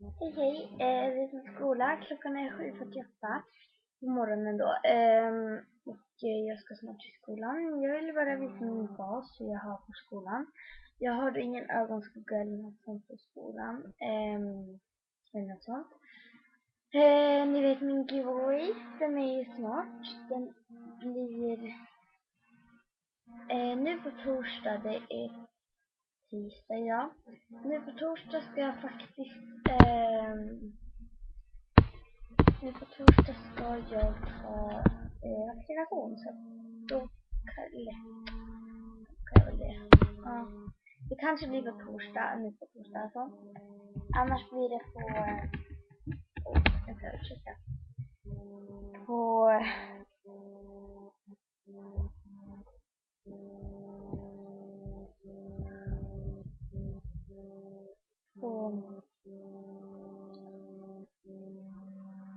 Hej hej, vi är från skolan. Klockan är 7:48 på morgonen då. Jag ska snart till skolan. Jag vill bara visa min bas hur jag har på skolan. Jag har ingen ögonskugga eller något sånt på skolan. Eller något sånt. Ni vet min giveaway, den är ju snart. Den blir nu på torsdag, det är tisdag idag. Nu på torsdag ska jag faktiskt nu på torsdag ska jag ha vaccination, så då kan jag väl det. Ja. Det kanske blir på torsdag, nu på torsdag alltså. Annars blir det på jag ska ursäkta. På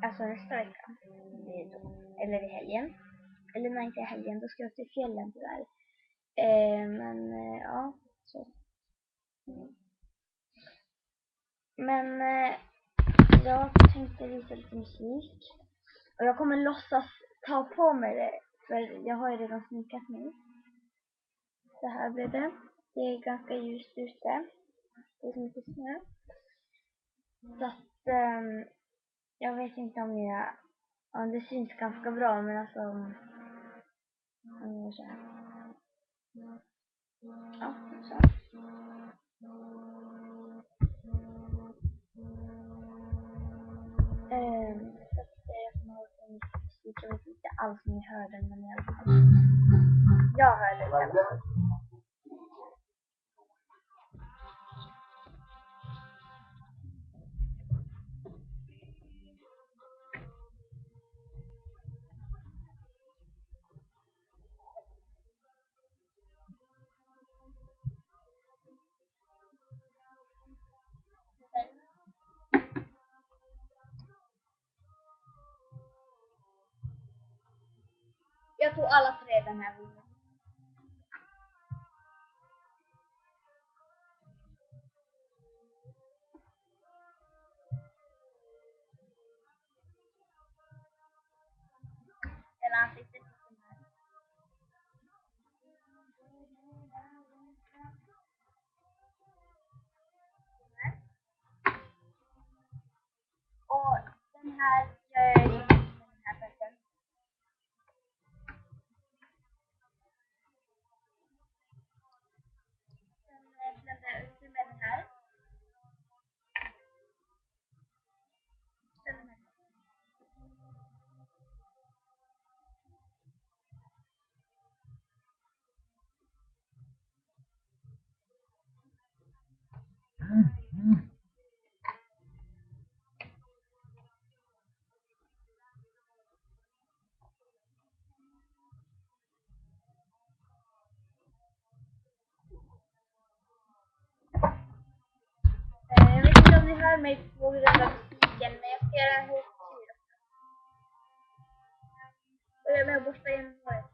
alltså nästa vecka. Det är då. Eller i helgen. Eller nej, inte i helgen, då ska jag till fjällen tyvärr. Men ja, så. Men jag tänkte visa lite musik. Och jag kommer låtsas ta på mig det, för jag har ju redan sminkat mig. Så här blir det. Det är ganska ljust ute. Det är så mycket snö. Så att jag vet inte om det syns ganska bra, men alltså om jag gör så här. Ja, så. Så att jag kommer ihåg en musik. Jag vet inte alls om ni hör den, men i alla fall. Jag hör den i alla fall. Jag tog alla tre den här gången. Eller ansiktet den här. Och den här gör jag med den här bäcken. Sen bländar jag upp med den här. Sen den här. Jag vet inte om ni hör mig på grund av musiken, men jag ska göra en hårfrisyr. Börja med att borsta igenom håret.